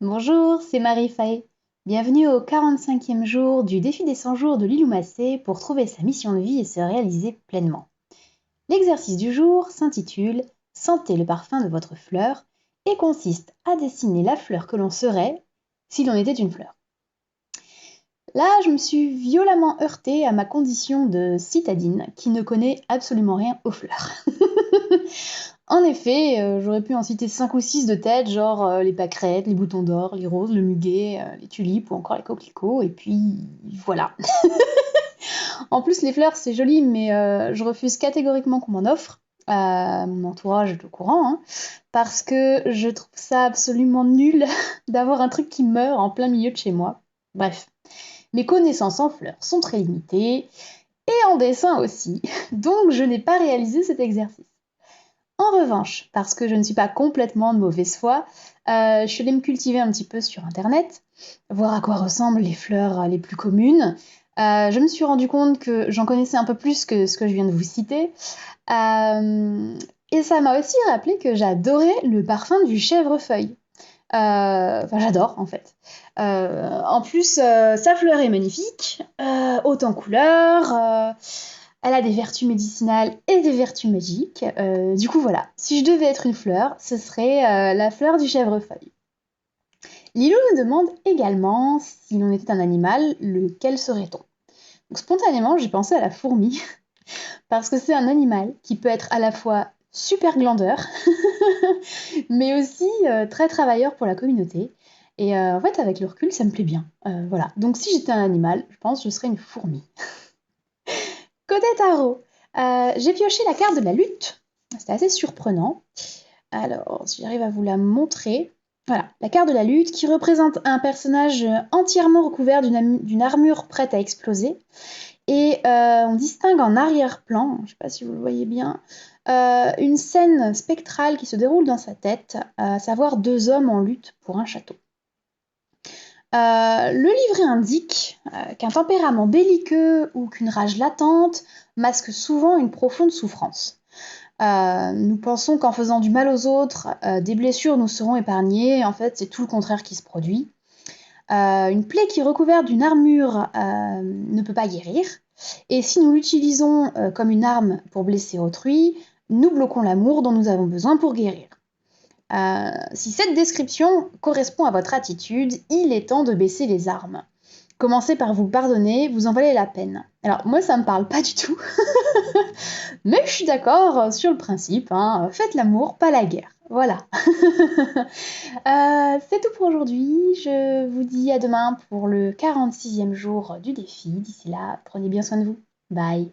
Bonjour, c'est Marie-Faye. Bienvenue au 45e jour du défi des 100 jours de Lilou Massé pour trouver sa mission de vie et se réaliser pleinement. L'exercice du jour s'intitule Sentez le parfum de votre fleur et consiste à dessiner la fleur que l'on serait si l'on était une fleur. Là, je me suis violemment heurtée à ma condition de citadine qui ne connaît absolument rien aux fleurs. En effet, j'aurais pu en citer 5 ou 6 de tête, genre les pâquerettes, les boutons d'or, les roses, le muguet, les tulipes ou encore les coquelicots, et puis voilà. En plus, les fleurs, c'est joli, mais je refuse catégoriquement qu'on m'en offre. Mon entourage est au courant, hein, parce que je trouve ça absolument nul d'avoir un truc qui meurt en plein milieu de chez moi. Bref, mes connaissances en fleurs sont très limitées, et en dessin aussi, donc je n'ai pas réalisé cet exercice. En revanche, parce que je ne suis pas complètement de mauvaise foi, je suis allée me cultiver un petit peu sur internet, voir à quoi ressemblent les fleurs les plus communes. Je me suis rendu compte que j'en connaissais un peu plus que ce que je viens de vous citer. Et ça m'a aussi rappelé que j'adorais le parfum du chèvrefeuille. Enfin, j'adore en fait. En plus, sa fleur est magnifique, haute en couleurs. Elle a des vertus médicinales et des vertus magiques. Du coup, voilà. Si je devais être une fleur, ce serait la fleur du chèvrefeuille. Lilou nous demande également si l'on était un animal, lequel serait-on? Donc, spontanément, j'ai pensé à la fourmi, parce que c'est un animal qui peut être à la fois super glandeur, mais aussi très travailleur pour la communauté. Et en fait, avec le recul, ça me plaît bien. Voilà. Donc, si j'étais un animal, je pense que je serais une fourmi. Côté tarot, j'ai pioché la carte de la lutte. C'était assez surprenant. Alors, si j'arrive à vous la montrer. Voilà, la carte de la lutte qui représente un personnage entièrement recouvert d'une armure prête à exploser. Et on distingue en arrière-plan, je ne sais pas si vous le voyez bien, une scène spectrale qui se déroule dans sa tête, à savoir deux hommes en lutte pour un château. Le livret indique qu'un tempérament belliqueux ou qu'une rage latente masque souvent une profonde souffrance. Nous pensons qu'en faisant du mal aux autres, des blessures nous seront épargnées. En fait, c'est tout le contraire qui se produit. Une plaie qui est recouverte d'une armure ne peut pas guérir. Et si nous l'utilisons comme une arme pour blesser autrui, nous bloquons l'amour dont nous avons besoin pour guérir. Si cette description correspond à votre attitude, il est temps de baisser les armes. Commencez par vous pardonner, vous en valez la peine. Alors moi ça me parle pas du tout, mais je suis d'accord sur le principe, hein, faites l'amour, pas la guerre. Voilà. C'est tout pour aujourd'hui, je vous dis à demain pour le 46e jour du défi. D'ici là, prenez bien soin de vous. Bye.